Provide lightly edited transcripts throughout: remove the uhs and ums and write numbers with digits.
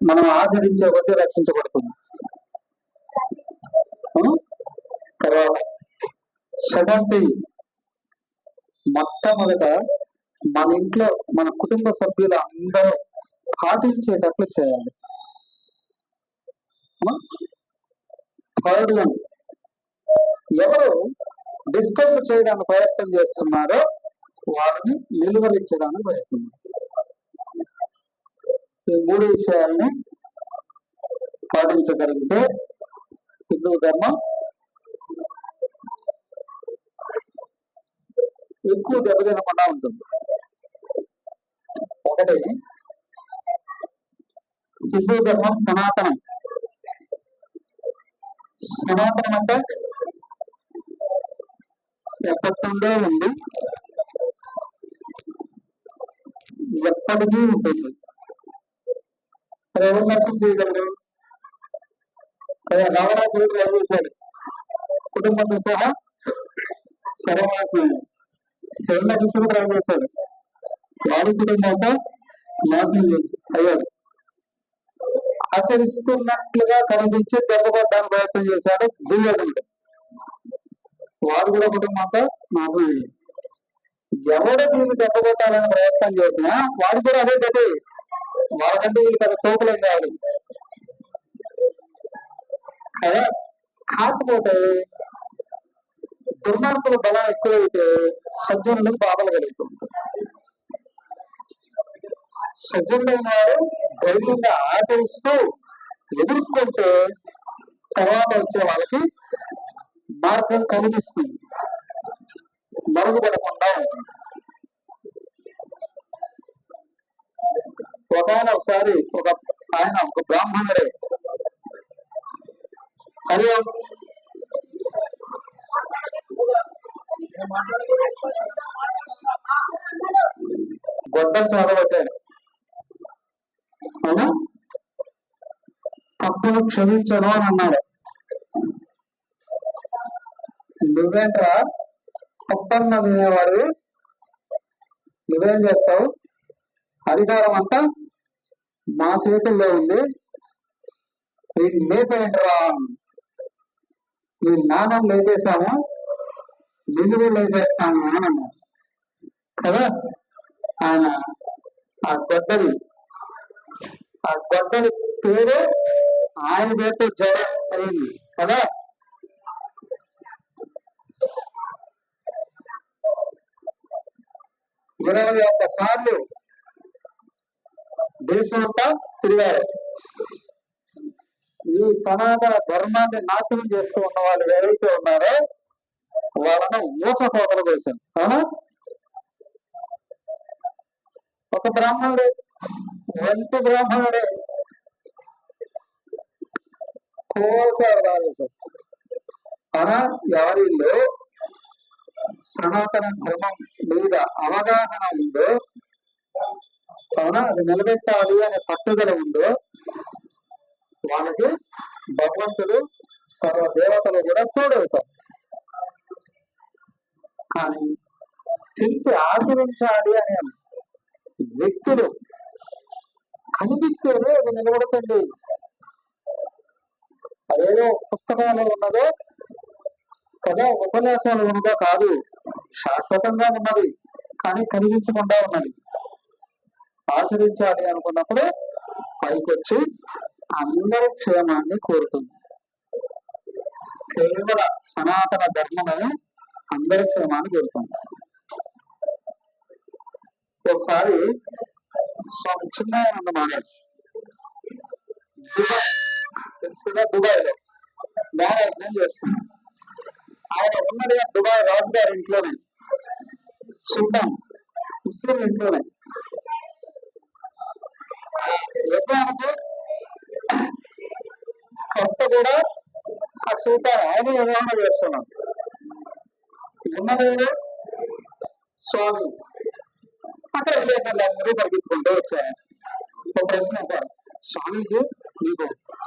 మనం ఆచరించే కొద్దీ రక్షించబడుతుంది. తర్వాత సెకండ్, మొట్టమొదట మన ఇంట్లో మన కుటుంబ సభ్యులు అందరూ పాటించేటట్లు చేయాలి. థర్డ్ వన్, ఎవరు డిస్టర్బ్ చేయడానికి ప్రయత్నం చేస్తున్నారో వారిని నిలువరించడానికి ప్రయత్నం. ఈ మూడు విషయాలని పాటించగలిగితే హిందూ ధర్మం ఎక్కువ దెబ్బతినకుండా ఉంటుంది. ఒకటి, హిందూ ధర్మం సనాతనం. సనాతనం అంటే ఎప్పటిండే ఉంది, ఎప్పటికీ ఉంటుంది. ఎవరు నష్టం చేయగలరు? రావణాసురుడు చేశాడు కుటుంబంతో సహా. శరణాసురుడు చేశాడు, వారి కుటుంబంతో నాశనం అయ్యాడు. ఆచరిస్తున్నట్లుగా కనిపించి దెబ్బకొట్టడానికి ప్రయత్నం చేశాడు దుర్యోధనుడు, వారు కూడా కుటుంబంతో నాశనం అయ్యాడు. ఎవరు దీన్ని దెబ్బకొట్టాలని ప్రయత్నం చేసినా వాడు కూడా అదే గతి. వాళ్ళకంటే వీళ్ళు కదా తోపులేం కాదు కదా. కాకపోతే దుర్మార్గుల బలం ఎక్కువైతే సజ్జనులకు బాధలు కలుగుతుంది. సజ్జనులైన వారు ధైర్యంగా ఆచరిస్తూ ఎదుర్కొంటే తర్వాత వచ్చే వాళ్ళకి మార్గం కనిపిస్తుంది, మరుగుపడకుండా ఉంటుంది. ఒకసారి ఒక బ్రాహ్మణుడే హరి గొడ్డలు చదవట్టాడు. అవునా, తప్పును క్షమించను అని అన్నాడు. నువ్వేంట్రా తప్పన్న వినేవాడు, నువ్వేం చేస్తావు? అధికారం అంతా మా చేతుల్లో ఉంది, వీటి లేపేంట్రా, నీ నాన్నం లేపేశాము, నిన్ను లేపేస్తాము అని అన్నాడు కదా. ఆయన ఆ గొడ్డలి పేరు ఆయన పేరుతో జడ అయింది కదా. 21 సార్లు దేశం అంతా తిరిగారు. ఈ సనాతన ధర్మాన్ని నాశనం చేస్తూ ఉన్న వాళ్ళు ఎవరైతే ఉన్నారో వాళ్ళను ఊసపోతలు చేశాను. అవునా, ఒక బ్రాహ్మణుడే, వంటి బ్రాహ్మణుడే కోసారు. అవునా, ఎవరిలో సనాతన ధర్మం మీద అవగాహన ఉందో, అవునా, అది నిలబెట్టాలి అనే పట్టుదల ఉందో వాళ్ళకి భగవంతుడు సర్వ దేవతలు కూడా తోడవుతారు. కానీ తెలిసి ఆచరించాలి అనే వ్యక్తులు కనిపిస్తేనే అది నిలబడుతుంది. అదేదో పుస్తకాలు ఉన్నదో కదా, ఉపన్యాసాలు ఉన్నదో కాదు, శాశ్వతంగా ఉన్నది కానీ కనిపించకుండా ఉన్నది. ఆచరించాలి అనుకున్నప్పుడు పైకొచ్చి అందరి క్షేమాన్ని కోరుతుంది. కేవల సనాతన ధర్మమే అందరి క్షేమాన్ని కోరుతుంది. ఒకసారి స్వామి చిన్నానంద మహారాజ్ దుబాయ్లో జ్ఞానయజ్ఞం చేస్తున్నారు. ఆయన ఉన్నది దుబాయ్ రాజుగారి ఇంట్లోనే, సుల్తాన్ ముస్లిం ఇంట్లోనే. యజ్ఞానికి కొత్త కూడా ఆ సుల్తాన్ ఆయన నిర్వహణ చేస్తున్నాడు. ఉన్నది స్వామి అక్కడ విలేకరులు అందరూ పరిగెత్తుకుంటూ వచ్చారు. ఒక ప్రశ్న, స్వామీజీ మీకు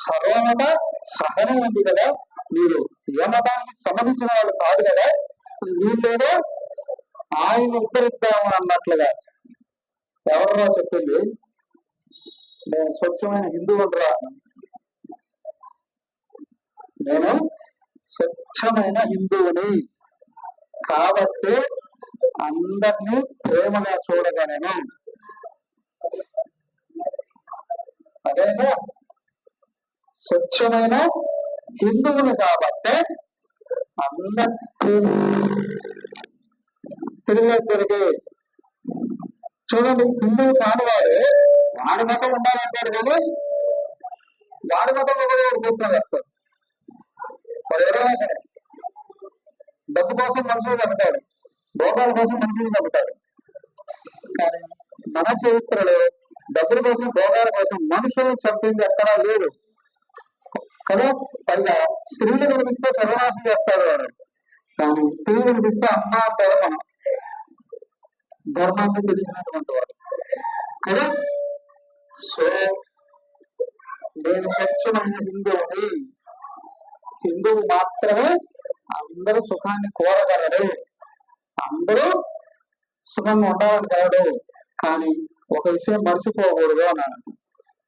సర్వమత సహనం ఉంది కదా, మీరు ఏ మతానికి సంబంధించిన వాళ్ళు కాదు కదా, వీళ్ళేదో ఆయన ఉద్ధరిద్దామని అన్నట్లుగా ఎవరో చెప్పింది. నేను స్వచ్ఛమైన హిందువురా, నేను స్వచ్ఛమైన హిందువుని కాబట్టి అందరినీ ప్రేమగా చూడగలను. అదేనా స్వచ్ఛమైన హిందువుని కాబట్టి అందరికీ తిరిగి చూడండి. హిందువు కానివాడు వాడి మతం ఉండాలంటాడు కానీ వాడి మతంలో కూడా కూర్చొని వేస్తాడు. వాడు ఎవరైనా సరే డబ్బు కోసం మనుషులు చంపుతాడు, భోగాల కోసం మనుషులు చంపుతాడు. కానీ మన చరిత్రలో డబ్బుల కోసం భోగాల కోసం మనుషులు చంపింది ఎక్కడా లేదు కదా. పైగా స్త్రీలు కనిపిస్తే సర్వనాశం చేస్తాడు వాడు. కానీ స్త్రీలు కనిపిస్తే అమ్మ అంటారు మనం, ధర్మాన్ని తెలిసినటువంటి వాడు కదా. సో నేను స్వచ్ఛమైన హిందువుని. హిందువు మాత్రమే అందరూ సుఖాన్ని కోరగలడు, అందరూ సుఖంగా ఉండాలని కాదు. కానీ ఒక విషయం మర్చిపోకూడదు అన్నాను,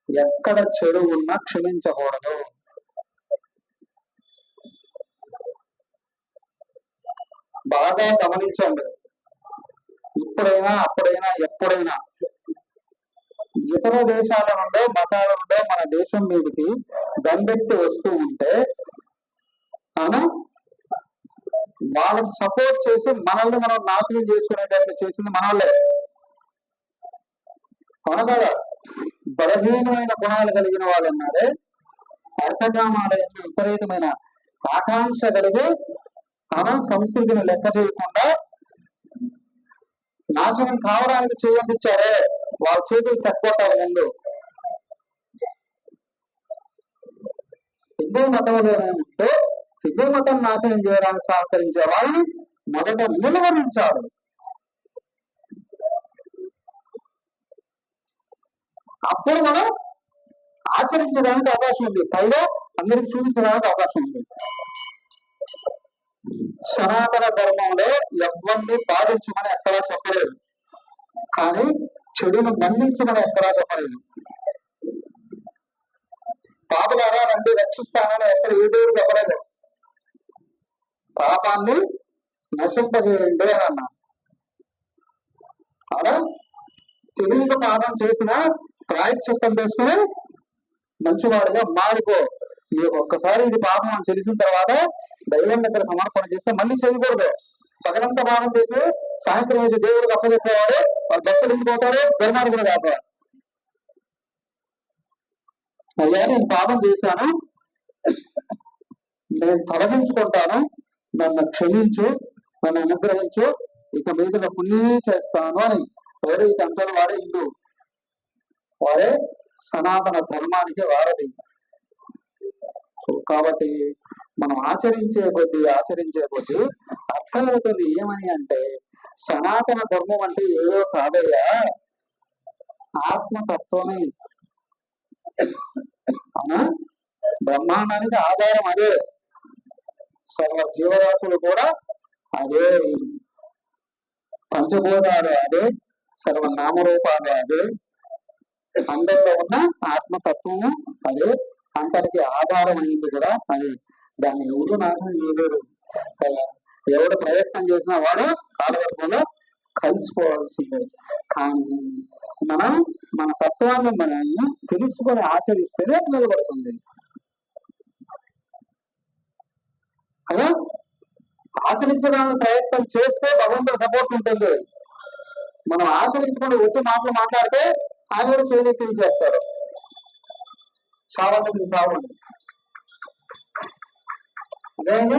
ఎక్కడ చెడు ఉన్నా క్షమించకూడదు. బాగా గమనించండి. ఇప్పుడైనా అప్పుడైనా ఎప్పుడైనా ఇతర దేశాల నుండో మతాల నుండో మన దేశం మీదకి దండెత్తి వస్తూ ఉంటే మనం వాళ్ళకి సపోర్ట్ చేసి మనల్ని మనం నాశనం చేసుకునేటట్టు చేసింది మనల్లే. అవును కదా. బలహీనమైన గుణాలు కలిగిన వాళ్ళు ఉన్నారే, అర్థకామాలైన విపరీతమైన ఆకాంక్ష కలిగి మనం సంస్కృతిని లెక్క చేయకుండా నాశనం కావడానికి చేయించారే, వాళ్ళ చేతులు తక్కువ ముందు. హిందూ మతంలో ఉంటే హిందూ మతం నాశనం చేయడానికి సహకరించే వాళ్ళని మొదట నిలువరించాడు. అప్పుడు మనం ఆచరించడానికి అవకాశం ఉంది, పైగా అందరికి చూపించడానికి అవకాశం ఉంది. సనాతన ధర్మంలో ఎవరిని బాధించమని ఎక్కడా చెప్పలేదు, కానీ చెడును బంధించమని ఎక్కడా చెప్పలేదు. పాపులారా రండి రక్షిస్తానని ఎక్కడ ఏ దేవుడు చెప్పలేదు. పాపాన్ని నశింపజేయండి అని అన్నా. అలా తెలియక పాపం చేసిన ప్రాయశ్చిత్తం చేసుకుని మంచివాడిగా మారిపో. నీకు ఒక్కసారి ఇది పాపం అని తెలిసిన తర్వాత దైవం దగ్గర సమర్పణ చేస్తే మళ్ళీ చేయకూడదు. పగలంతా పాపం చేసి సాయంత్రం వచ్చి దేవుడికి అప్పచెప్పేవాడు వాళ్ళు భక్తులు ఇంటిపోతారు, దుర్మార్గులు కాదు. అయ్యా నేను పాపం చేశాను, నేను తొలగించుకుంటాను, నన్ను క్షమించు, నన్ను అనుగ్రహించు, ఇక మీద పుణ్యమే చేస్తాను అని ఎవరైతే అంటారో వాడే హిందూ, వాడే సనాతన ధర్మానికి వారధి. కాబట్టి మనం ఆచరించే కొద్దీ అర్థమవుతుంది ఏమని అంటే, సనాతన ధర్మం అంటే ఏదో కాదయ్యా, ఆత్మతత్వమే. అవునా, బ్రహ్మాండానికి ఆధారం అదే, సర్వ జీవరాశులు కూడా అదే, పంచభూతాలు అదే, సర్వ నామరూపాలు అదే, అందరిలో ఉన్న ఆత్మతత్వము అదే, అంతటికి ఆధారం అయింది కూడా అదే. దాన్ని ఎవరు నాశనం చేయలేరు కదా. ఎవడు ప్రయత్నం చేసినా వాడు కాలవర్గంలో కలిసిపోవాల్సిందే. కానీ మనం మన తత్వాన్ని మనల్ని తెలుసుకొని ఆచరిస్తేనే నిలబడుతుంది కదా. ఆచరించడానికి ప్రయత్నం చేస్తే భగవంతుడు సపోర్ట్ ఉంటుంది. మనం ఆచరించుకొని వచ్చి మాటలు మాట్లాడితే ఆయన కూడా చేస్తాడు. సావండి సావండి అదేంటి.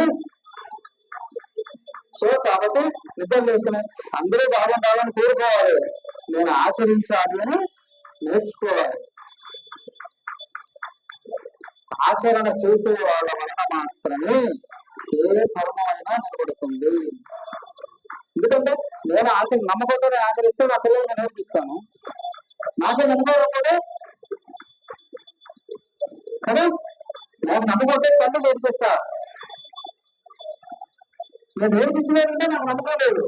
సో కాబట్టి నిద్ర చేస్తున్నాయి, అందరూ బాగుండాలని కోరుకోవాలి, నేను ఆచరించాలి అని నేర్చుకోవాలి. ఆచరణ చేసే వాళ్ళ వలన మాత్రమే ఏ ధర్మమైనా నిలబడుతుంది. ఎందుకంటే నేను నమ్మకంతో ఆచరిస్తే నా పిల్లల్ని నేర్పిస్తాను, నాకే నమ్మకపోతే కదా, నేను నమ్మకపోతే తల్లి నేర్పిస్తా. నేను నేర్పించలేదంటే నాకు నమ్మకం లేదు,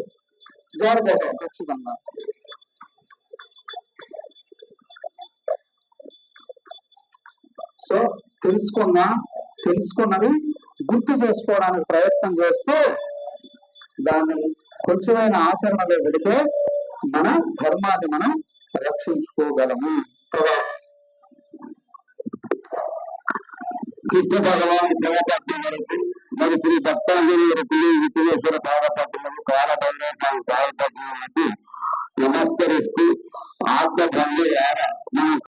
జాగ్రత్త ఖచ్చితంగా. తెలుసుకున్నది గుర్తు చేసుకోవడానికి ప్రయత్నం చేస్తూ దాన్ని కొంచెమైనా ఆచరణలో పెడితే మన ధర్మాన్ని మనం రక్షించుకోగలము. కృష్ణ భగవాన్ మరి శ్రీ భక్తాంజలి